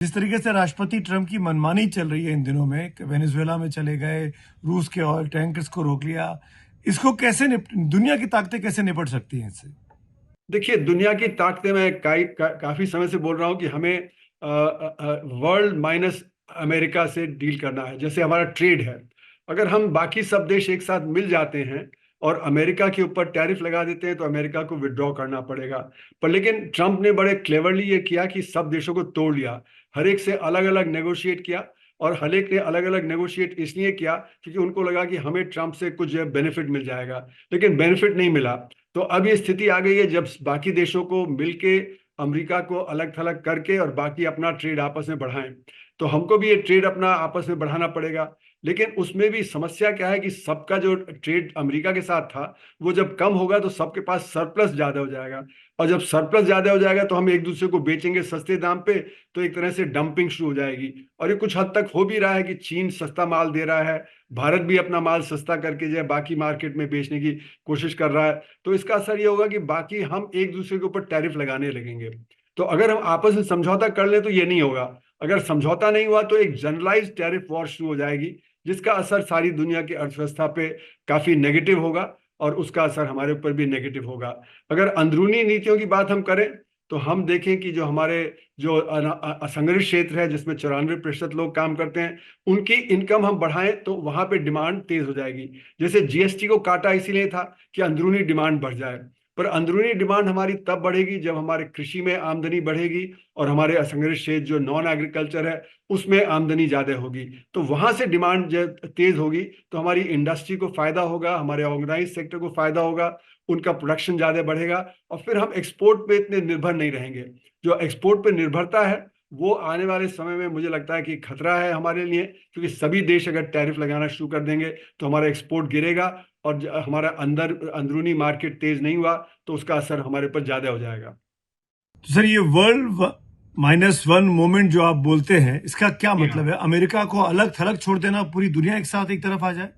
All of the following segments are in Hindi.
जिस तरीके से राष्ट्रपति ट्रंप की मनमानी चल रही है इन दिनों में, वेनेजुएला में चले गए, रूस के ऑयल टैंकर्स को रोक लिया, इसको कैसे दुनिया की ताकतें कैसे निपट सकती हैं इससे? देखिए, दुनिया की ताकतें मैं काफी समय से बोल रहा हूं कि हमें वर्ल्ड माइनस अमेरिका से डील करना है। जैसे हमारा ट्रेड है, अगर हम बाकी सब देश एक साथ मिल जाते हैं और अमेरिका के ऊपर टैरिफ लगा देते हैं तो अमेरिका को विड्रॉ करना पड़ेगा। पर लेकिन ट्रंप ने बड़े क्लेवरली ये किया कि सब देशों को तोड़ लिया, हर एक से अलग अलग नेगोशिएट किया। और हर एक ने अलग अलग नेगोशिएट इसलिए किया क्योंकि उनको लगा कि हमें ट्रंप से कुछ बेनिफिट मिल जाएगा, लेकिन बेनिफिट नहीं मिला। तो अब ये स्थिति आ गई है जब बाकी देशों को मिलके अमेरिका को अलग थलग करके और बाकी अपना ट्रेड आपस में बढ़ाएं। तो हमको भी ये ट्रेड अपना आपस में बढ़ाना पड़ेगा। लेकिन उसमें भी समस्या क्या है कि सबका जो ट्रेड अमेरिका के साथ था वो जब कम होगा तो सबके पास सरप्लस ज्यादा हो जाएगा। और जब सरप्लस ज्यादा हो जाएगा तो हम एक दूसरे को बेचेंगे सस्ते दाम पे, तो एक तरह से डंपिंग शुरू हो जाएगी। और ये कुछ हद तक हो भी रहा है कि चीन सस्ता माल दे रहा है, भारत भी अपना माल सस्ता करके जो है बाकी मार्केट में बेचने की कोशिश कर रहा है। तो इसका असर ये होगा कि बाकी हम एक दूसरे के ऊपर टैरिफ लगाने लगेंगे। तो अगर हम आपस में समझौता कर ले तो ये नहीं होगा। अगर समझौता नहीं हुआ तो एक जनरलाइज टैरिफ वॉर शुरू हो जाएगी, जिसका असर सारी दुनिया की अर्थव्यवस्था पे काफी नेगेटिव होगा और उसका असर हमारे ऊपर भी नेगेटिव होगा। अगर अंदरूनी नीतियों की बात हम करें तो हम देखें कि जो हमारे जो असंगठित क्षेत्र है जिसमें 94% लोग काम करते हैं, उनकी इनकम हम बढ़ाएं तो वहां पे डिमांड तेज हो जाएगी। जैसे जीएसटी को काटा इसीलिए था कि अंदरूनी डिमांड बढ़ जाए। पर अंदरूनी डिमांड हमारी तब बढ़ेगी जब हमारे कृषि में आमदनी बढ़ेगी और हमारे असंगठित क्षेत्र जो नॉन एग्रीकल्चर है उसमें आमदनी ज्यादा होगी। तो वहां से डिमांड जब तेज होगी तो हमारी इंडस्ट्री को फायदा होगा, हमारे ऑर्गेनाइज सेक्टर को फायदा होगा, उनका प्रोडक्शन ज्यादा बढ़ेगा और फिर हम एक्सपोर्ट पे इतने निर्भर नहीं रहेंगे। जो एक्सपोर्ट पे निर्भरता है वो आने वाले समय में मुझे लगता है कि खतरा है हमारे लिए, क्योंकि सभी देश अगर टैरिफ लगाना शुरू कर देंगे तो हमारा एक्सपोर्ट गिरेगा और हमारा अंदरूनी मार्केट तेज नहीं हुआ तो उसका असर हमारे ऊपर ज्यादा हो जाएगा। तो सर, ये वर्ल्ड -1 मोमेंट जो आप बोलते हैं, इसका क्या जी हाँ। मतलब है? अमेरिका को अलग थलग छोड़ देना, पूरी दुनिया एक साथ एक तरफ आ जाए?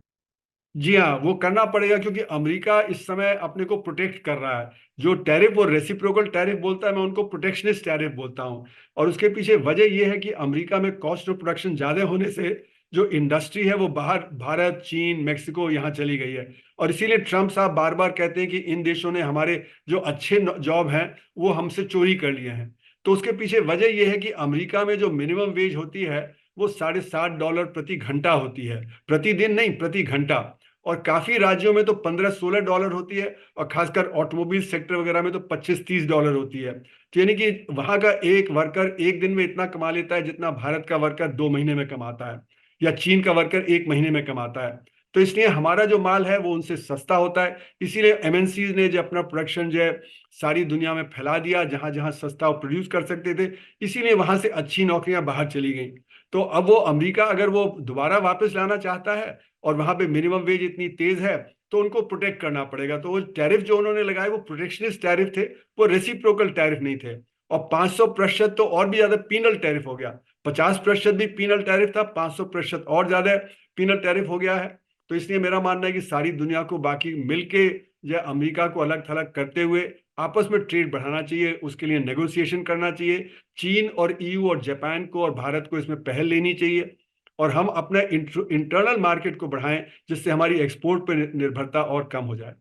जी हाँ, वो करना पड़ेगा क्योंकि अमेरिका इस समय अपने को प्रोटेक्ट कर रहा है। जो टैरिफ वो रेसिप्रोकल टैरिफ बोलता है, मैं उनको प्रोटेक्शनिस्ट टैरिफ बोलता हूँ। और उसके पीछे वजह यह है कि अमेरिका में कॉस्ट ऑफ प्रोडक्शन ज्यादा होने से जो इंडस्ट्री है वो बाहर भारत, चीन, मेक्सिको यहाँ चली गई है। और इसीलिए ट्रंप साहब बार बार कहते हैं कि इन देशों ने हमारे जो अच्छे जॉब हैं वो हमसे चोरी कर लिए हैं। तो उसके पीछे वजह यह है कि अमेरिका में जो मिनिमम वेज होती है वो $60 प्रति घंटा होती है, प्रतिदिन नहीं, प्रति घंटा। और काफी राज्यों में तो $15-16 होती है और खासकर ऑटोमोबाइल सेक्टर वगैरह में तो $25-30 होती है। तो यानी कि वहां का एक वर्कर एक दिन में इतना कमा लेता है जितना भारत का वर्कर 2 महीने में कमाता है, या चीन का वर्कर 1 महीने में कमाता है। तो इसलिए हमारा जो माल है वो उनसे सस्ता होता है। इसीलिए एमएनसी ने जो अपना प्रोडक्शन जो है सारी दुनिया में फैला दिया, जहां जहां सस्ता प्रोड्यूस कर सकते थे, इसीलिए वहां से अच्छी नौकरियां बाहर चली गई। तो अब वो अमेरिका अगर वो दोबारा वापस लाना चाहता है और वहां पे मिनिमम वेज इतनी तेज है तो उनको प्रोटेक्ट करना पड़ेगा। तो वो टैरिफ जो उन्होंने लगाए वो प्रोटेक्शनिस्ट टैरिफ थे, वो रेसिप्रोकल टैरिफ नहीं थे। और 500% तो और भी ज्यादा पीनल टैरिफ हो गया। 50% भी पीनल टैरिफ था, 500% और ज्यादा पीनल टैरिफ हो गया है। तो इसलिए मेरा मानना है कि सारी दुनिया को बाकी मिलके या अमेरिका को अलग थलग करते हुए आपस में ट्रेड बढ़ाना चाहिए, उसके लिए नेगोशिएशन करना चाहिए। चीन और ईयू और जापान को और भारत को इसमें पहल लेनी चाहिए और हम अपने इंटरनल मार्केट को बढ़ाएं जिससे हमारी एक्सपोर्ट पर निर्भरता और कम हो जाए।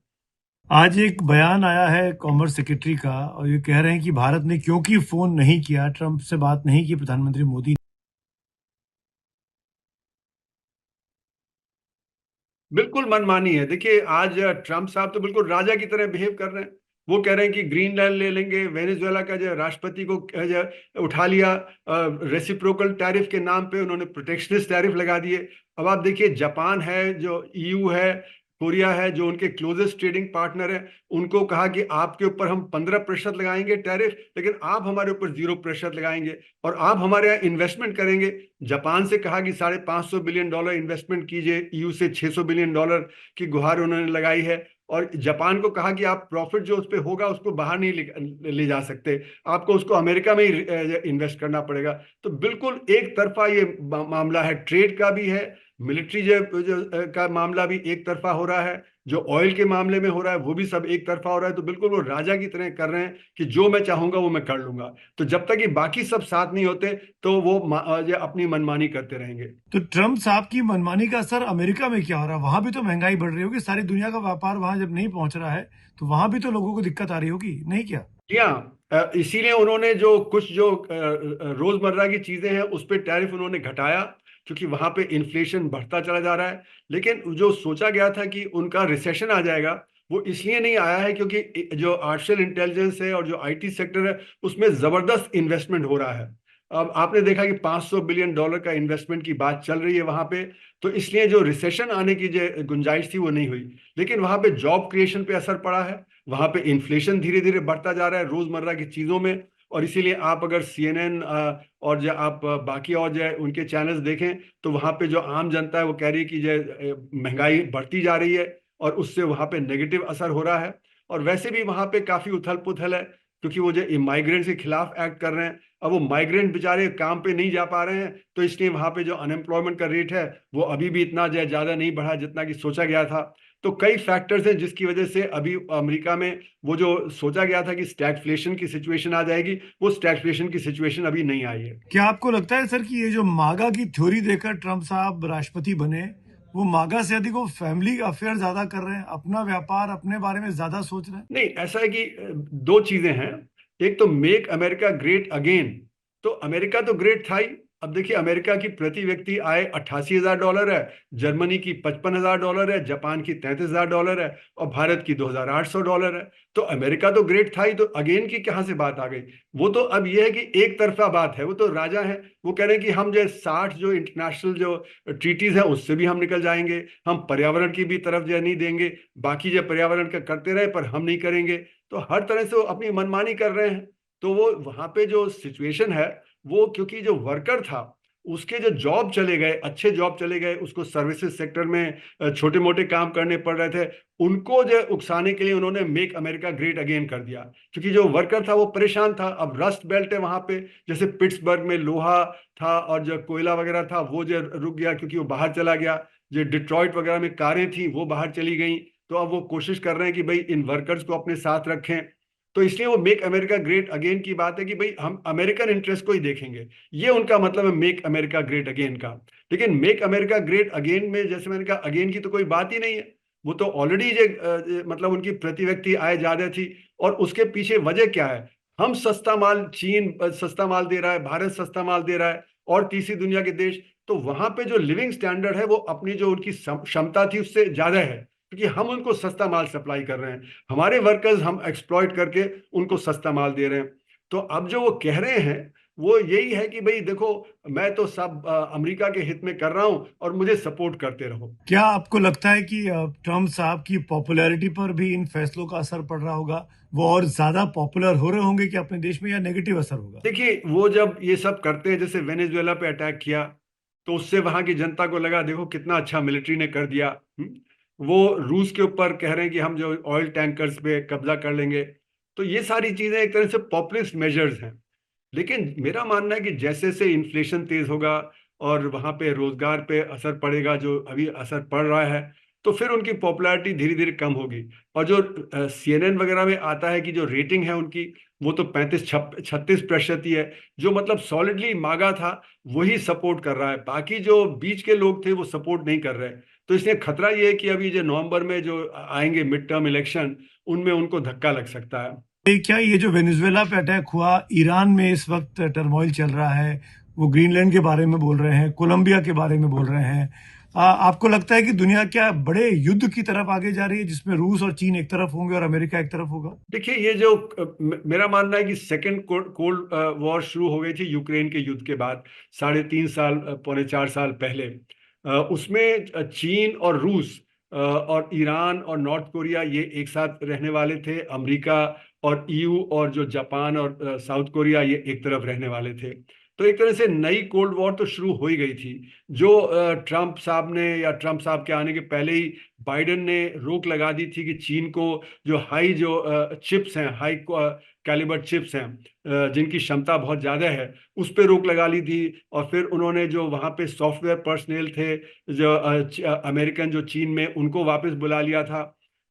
आज एक बयान आया है कॉमर्स सेक्रेटरी का, और ये कह रहे हैं कि भारत ने क्योंकि फोन नहीं किया, ट्रंप से बात नहीं की प्रधानमंत्री मोदी। बिल्कुल मनमानी है। देखिए, आज ट्रंप साहब तो बिल्कुल राजा की तरह बिहेव कर रहे हैं। वो कह रहे हैं कि ग्रीनलैंड ले लेंगे, वेनेजुएला का जो राष्ट्रपति को जो उठा लिया, रेसिप्रोकल टैरिफ के नाम पे उन्होंने प्रोटेक्शनिस्ट टैरिफ लगा दिए। अब आप देखिए, जापान है, जो ईयू है, कोरिया है, जो उनके क्लोजेस्ट ट्रेडिंग पार्टनर है, उनको कहा कि आपके ऊपर हम 15% लगाएंगे टैरिफ, लेकिन आप हमारे ऊपर 0% लगाएंगे और आप हमारे यहाँ इन्वेस्टमेंट करेंगे। जापान से कहा कि $550 बिलियन इन्वेस्टमेंट कीजिए, ईयू से $600 बिलियन की गुहार उन्होंने लगाई है। और जापान को कहा कि आप प्रॉफिट जो उस पर होगा उसको बाहर नहीं ले जा सकते, आपको उसको अमेरिका में ही इन्वेस्ट करना पड़ेगा। तो बिल्कुल एक तरफा ये मामला है, ट्रेड का भी है, मिलिट्री का मामला भी एक तरफा हो रहा है, जो ऑयल के मामले में हो रहा है वो भी सब एक तरफा हो रहा है। तो बिल्कुल वो राजा की तरह कर रहे हैं कि जो मैं चाहूंगा वो मैं कर लूंगा। तो जब तक ये बाकी सब साथ नहीं होते तो वो ये अपनी मनमानी करते रहेंगे। तो ट्रम्प साहब की मनमानी का असर अमेरिका में क्या हो रहा है? वहां भी तो महंगाई बढ़ रही होगी, सारी दुनिया का व्यापार वहां जब नहीं पहुंच रहा है तो वहां भी तो लोगों को दिक्कत आ रही होगी, नहीं क्या? जी हाँ, इसीलिए उन्होंने जो कुछ जो रोजमर्रा की चीजें हैं उस पर टैरिफ उन्होंने घटाया, क्योंकि वहां पे इन्फ्लेशन बढ़ता चला जा रहा है। लेकिन जो सोचा गया था कि उनका रिसेशन आ जाएगा, वो इसलिए नहीं आया है क्योंकि जो आर्टिफिशियल इंटेलिजेंस है और जो आईटी सेक्टर है उसमें जबरदस्त इन्वेस्टमेंट हो रहा है। अब आपने देखा कि $500 बिलियन का इन्वेस्टमेंट की बात चल रही है वहां पे। तो इसलिए जो रिसेशन आने की जो गुंजाइश थी वो नहीं हुई। लेकिन वहां पे जॉब क्रिएशन पे असर पड़ा है, वहां पे इन्फ्लेशन धीरे धीरे बढ़ता जा रहा है रोजमर्रा की चीजों में। और इसीलिए आप अगर CNN और जो आप बाकी और जो है उनके चैनल्स देखें, तो वहां पे जो आम जनता है वो कह रही है कि जो महंगाई बढ़ती जा रही है और उससे वहां पे नेगेटिव असर हो रहा है। और वैसे भी वहां पे काफी उथल पुथल है, क्योंकि वो जो माइग्रेंट्स के खिलाफ एक्ट कर रहे हैं। अब वो माइग्रेंट बेचारे काम पे नहीं जा पा रहे हैं, तो इसलिए वहां पे जो अनएम्प्लॉयमेंट का रेट है वो अभी भी इतना ज्यादा नहीं बढ़ा जितना कि सोचा गया था। तो कई फैक्टर्स हैं जिसकी वजह से अभी अमेरिका में वो जो सोचा गया था कि स्टैगफ्लेशन की सिचुएशन आ जाएगी, वो स्टैगफ्लेशन की सिचुएशन अभी नहीं आई है। क्या आपको लगता है सर कि ये जो मागा की थ्योरी देकर ट्रम्प साहब राष्ट्रपति बने, वो मागा से अधिक वो फैमिली अफेयर ज्यादा कर रहे हैं, अपना व्यापार अपने बारे में ज्यादा सोच रहे हैं? नहीं, ऐसा है कि दो चीजें हैं। एक तो मेक अमेरिका ग्रेट अगेन। तो अमेरिका तो ग्रेट था ही। अब देखिए, अमेरिका की प्रति व्यक्ति आय $88,000 है, जर्मनी की $55,000 है, जापान की $33,000 है और भारत की $2,800 है। तो अमेरिका तो ग्रेट था ही, तो अगेन की कहाँ से बात आ गई? वो तो अब ये है कि एक तरफा बात है। वो तो राजा है, वो कह रहे हैं कि हम जो 60 जो इंटरनेशनल जो ट्रीटीज है उससे भी हम निकल जाएंगे, हम पर्यावरण की भी तरफ जो नहीं देंगे, बाकी जो पर्यावरण का करते रहे पर हम नहीं करेंगे। तो हर तरह से वो अपनी मनमानी कर रहे हैं। तो वो वहां पे जो सिचुएशन है, वो क्योंकि जो वर्कर था उसके जो जॉब चले गए, अच्छे जॉब चले गए, उसको सर्विसेज सेक्टर में छोटे मोटे काम करने पड़ रहे थे, उनको जो उकसाने के लिए उन्होंने मेक अमेरिका ग्रेट अगेन कर दिया। क्योंकि जो वर्कर था वो परेशान था। अब रस्ट बेल्ट है वहां पे, जैसे पिट्सबर्ग में लोहा था और जो कोयला वगैरह था वो जो रुक गया क्योंकि वो बाहर चला गया। जो डिट्रॉइट वगैरह में कारें थी वो बाहर चली गई। तो अब वो कोशिश कर रहे हैं कि भाई इन वर्कर्स को अपने साथ रखें। तो इसलिए वो मेक अमेरिका ग्रेट अगेन की बात है कि भाई हम अमेरिकन इंटरेस्ट को ही देखेंगे। ये उनका मतलब है मेक अमेरिका ग्रेट अगेन का। लेकिन मेक अमेरिका ग्रेट अगेन में जैसे मैंने कहा, अगेन की तो कोई बात ही नहीं है। वो तो ऑलरेडी मतलब उनकी प्रति व्यक्ति आय ज्यादा थी। और उसके पीछे वजह क्या है? हम सस्ता माल, चीन सस्ता माल दे रहा है, भारत सस्ता माल दे रहा है और तीसरी दुनिया के देश। तो वहां पे जो लिविंग स्टैंडर्ड है वो अपनी जो उनकी क्षमता थी उससे ज्यादा है, क्योंकि हम उनको सस्ता माल सप्लाई कर रहे हैं। हमारे वर्कर्स हम एक्सप्लॉइट करके उनको सस्ता माल दे रहे हैं। तो अब जो वो कह रहे हैं वो यही है कि भाई देखो, मैं तो सब अमेरिका के हित में कर रहा हूं और मुझे सपोर्ट करते रहो। क्या आपको लगता है कि ट्रम्प साहब की पॉपुलैरिटी पर भी इन फैसलों का असर पड़ रहा होगा? वो और ज्यादा पॉपुलर हो रहे होंगे कि अपने देश में, या नेगेटिव असर होगा? देखिए, वो जब ये सब करते हैं, जैसे वेनेजुएला पे अटैक किया, तो उससे वहां की जनता को लगा देखो कितना अच्छा मिलिट्री ने कर दिया। वो रूस के ऊपर कह रहे हैं कि हम जो ऑयल टैंकर्स पे कब्जा कर लेंगे। तो ये सारी चीजें एक तरह से पॉपुलिस्ट मेजर्स हैं। लेकिन मेरा मानना है कि जैसे से इन्फ्लेशन तेज होगा और वहां पे रोजगार पे असर पड़ेगा, जो अभी असर पड़ रहा है, तो फिर उनकी पॉपुलैरिटी धीरे धीरे कम होगी। और जो CNN वगैरह में आता है कि जो रेटिंग है उनकी, वो तो 35-36% ही है। जो मतलब सॉलिडली मांगा था वही सपोर्ट कर रहा है, बाकी जो बीच के लोग थे वो सपोर्ट नहीं कर रहे। तो इसलिए खतरा ये है कि अभी जो नवंबर में जो आएंगे मिड टर्म इलेक्शन, उनमें उनको धक्का लग सकता है। क्या ये जो वेनेजुएला पे अटैक हुआ, ईरान में इस वक्त टर्मोइल चल रहा है, वो ग्रीनलैंड के बारे में बोल रहे हैं, कोलंबिया के बारे में बोल रहे हैं, आपको लगता है कि दुनिया क्या बड़े युद्ध की तरफ आगे जा रही है, जिसमें रूस और चीन एक तरफ होंगे और अमेरिका एक तरफ होगा? देखिए, ये जो मेरा मानना है कि सेकेंड कोल्ड वॉर शुरू हो गई थी यूक्रेन के युद्ध के बाद, 3.5 साल, 3.25 साल पहले। उसमें चीन और रूस और ईरान और नॉर्थ कोरिया ये एक साथ रहने वाले थे। अमेरिका और EU और जो जापान और साउथ कोरिया ये एक तरफ रहने वाले थे। तो एक तरह से नई कोल्ड वॉर तो शुरू हो ही गई थी, जो ट्रंप साहब ने या ट्रंप साहब के आने के पहले ही बाइडेन ने रोक लगा दी थी कि चीन को जो चिप्स हैं, हाई कैलिबर चिप्स हैं, जिनकी क्षमता बहुत ज़्यादा है, उस पर रोक लगा ली थी। और फिर उन्होंने जो वहाँ पे सॉफ्टवेयर पर्सनल थे जो अमेरिकन जो चीन में, उनको वापस बुला लिया था।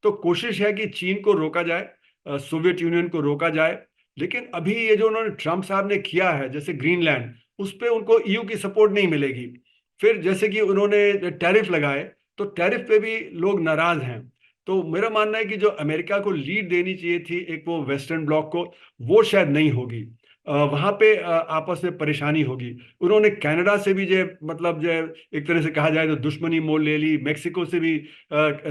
तो कोशिश है कि चीन को रोका जाए, सोवियत यूनियन को रोका जाए। लेकिन अभी ये जो उन्होंने ट्रंप साहब ने किया है, जैसे ग्रीनलैंड, उस पर उनको ईयू की सपोर्ट नहीं मिलेगी। फिर जैसे कि उन्होंने टैरिफ लगाए, तो टैरिफ पे भी लोग नाराज हैं। तो मेरा मानना है कि जो अमेरिका को लीड देनी चाहिए थी एक वो वेस्टर्न ब्लॉक को, वो शायद नहीं होगी। वहां पे आपस में परेशानी होगी। उन्होंने कनाडा से भी जो मतलब जो एक तरह से कहा जाए तो दुश्मनी मोल ले ली, मेक्सिको से भी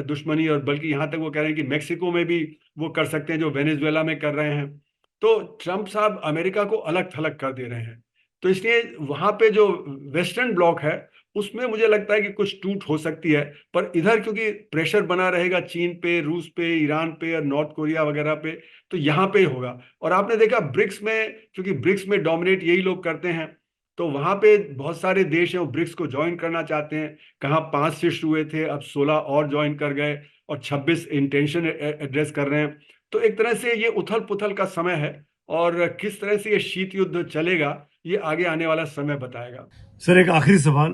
दुश्मनी, और बल्कि यहाँ तक वो कह रहे हैं कि मेक्सिको में भी वो कर सकते हैं जो वेनेजुएला में कर रहे हैं। तो ट्रंप साहब अमेरिका को अलग थलग कर दे रहे हैं। तो इसलिए वहां पे जो वेस्टर्न ब्लॉक है उसमें मुझे लगता है कि कुछ टूट हो सकती है। पर इधर क्योंकि प्रेशर बना रहेगा चीन पे, रूस पे, ईरान पे और नॉर्थ कोरिया वगैरह पे, तो यहाँ पे होगा। और आपने देखा ब्रिक्स में, क्योंकि ब्रिक्स में डोमिनेट यही लोग करते हैं, तो वहां पे बहुत सारे देश हैं वो ब्रिक्स को ज्वाइन करना चाहते हैं। कहाँ 5 से शुरू हुए थे, अब 16 और ज्वाइन कर गए और 26 इंटेंशन एड्रेस कर रहे हैं। तो एक तरह से ये उथल पुथल का समय है, और किस तरह से ये शीत युद्ध चलेगा ये आगे आने वाला समय बताएगा। सर, एक आखिरी सवाल,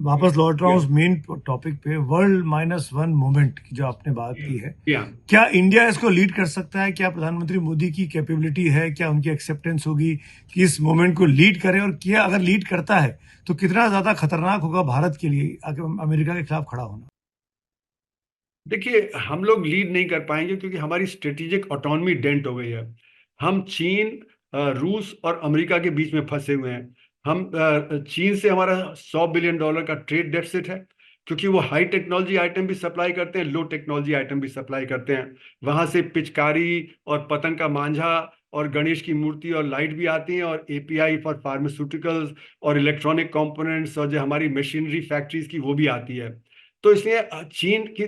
वापस लौट रहा हूँ उस मेन टॉपिक पे, वर्ल्ड-1 मूवमेंट की जो आपने बात की है, क्या इंडिया इसको लीड कर सकता है? क्या प्रधानमंत्री मोदी की कैपेबिलिटी है, क्या उनकी एक्सेप्टेंस होगी कि इस मूवमेंट को लीड करें? और क्या अगर लीड करता है तो कितना ज्यादा खतरनाक होगा भारत के लिए अमेरिका के खिलाफ खड़ा होना? देखिए, हम लोग लीड नहीं कर पाएंगे क्योंकि हमारी स्ट्रेटेजिक ऑटोनॉमी डेंट हो गई है। हम चीन, रूस और अमेरिका के बीच में फंसे हुए हैं। हम चीन से हमारा $100 बिलियन का ट्रेड डेफिसिट है, क्योंकि वो हाई टेक्नोलॉजी आइटम भी सप्लाई करते हैं, लो टेक्नोलॉजी आइटम भी सप्लाई करते हैं। वहां से पिचकारी और पतंग का मांझा और गणेश की मूर्ति और लाइट भी आती हैं, और एपीआई फॉर फार्मास्यूटिकल्स और इलेक्ट्रॉनिक कंपोनेंट्स और जो हमारी मशीनरी फैक्ट्रीज की वो भी आती है। तो इसलिए चीन की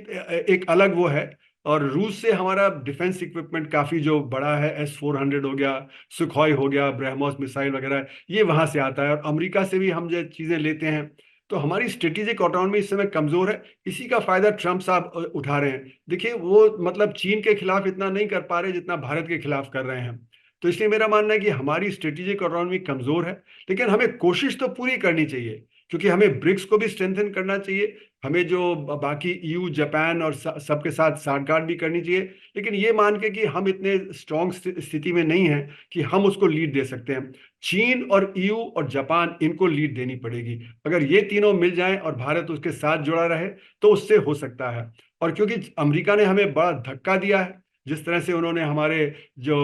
एक अलग वो है। और रूस से हमारा डिफेंस इक्विपमेंट काफ़ी जो बड़ा है, S-400 हो गया, सुखोई हो गया, ब्रह्मोस मिसाइल वगैरह, ये वहाँ से आता है। और अमेरिका से भी हम जो चीज़ें लेते हैं। तो हमारी स्ट्रेटेजिक ऑटोनॉमी इस समय कमज़ोर है। इसी का फ़ायदा ट्रंप साहब उठा रहे हैं। देखिए, वो मतलब चीन के खिलाफ इतना नहीं कर पा रहे जितना भारत के खिलाफ कर रहे हैं। तो इसलिए मेरा मानना है कि हमारी स्ट्रेटेजिक ऑटोनॉमी कमज़ोर है, लेकिन हमें कोशिश तो पूरी करनी चाहिए, क्योंकि हमें ब्रिक्स को भी स्ट्रेंथन करना चाहिए। हमें जो बाकी ईयू, जापान और सबके साथ साठगांठ भी करनी चाहिए। लेकिन ये मान के कि हम इतने स्ट्रॉन्ग स्थिति में नहीं हैं कि हम उसको लीड दे सकते हैं। चीन और ईयू और जापान, इनको लीड देनी पड़ेगी। अगर ये तीनों मिल जाएं और भारत उसके साथ जुड़ा रहे तो उससे हो सकता है। और क्योंकि अमेरिका ने हमें बड़ा धक्का दिया है, जिस तरह से उन्होंने हमारे जो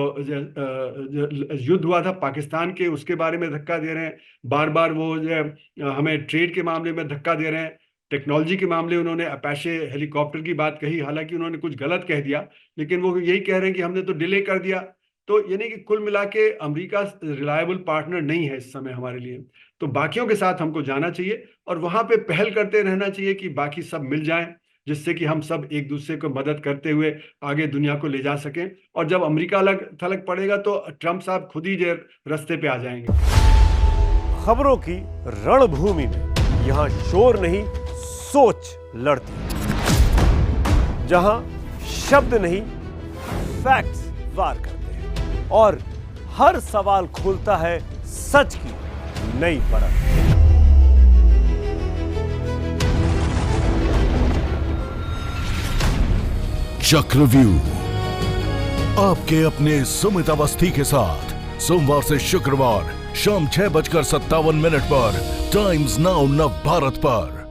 युद्ध हुआ था पाकिस्तान के, उसके बारे में धक्का दे रहे हैं। बार बार वो जो हमें ट्रेड के मामले में धक्का दे रहे हैं। टेक्नोलॉजी के मामले उन्होंने अपाचे हेलीकॉप्टर की बात कही, हालांकि उन्होंने कुछ गलत कह दिया, लेकिन वो यही कह रहे हैं कि हमने तो डिले कर दिया। तो यानी कि कुल मिला के अमरीका रिलायबल पार्टनर नहीं है इस समय हमारे लिए। तो बाकियों के साथ हमको जाना चाहिए और वहां पे पहल करते रहना चाहिए कि बाकी सब मिल जाएं, जिससे कि हम सब एक दूसरे को मदद करते हुए आगे दुनिया को ले जा सकें। और जब अमेरिका अलग थलग पड़ेगा तो ट्रंप साहब खुद ही रास्ते पे आ जाएंगे। खबरों की रणभूमि में यहाँ शोर नहीं, सोच लड़ती है, जहां शब्द नहीं, फैक्ट्स वार करते हैं और हर सवाल खोलता है सच की नई परत। चक्रव्यूह आपके अपने सुमित अवस्थी के साथ सोमवार से शुक्रवार शाम 6:57 पर टाइम्स नाउ नव भारत पर।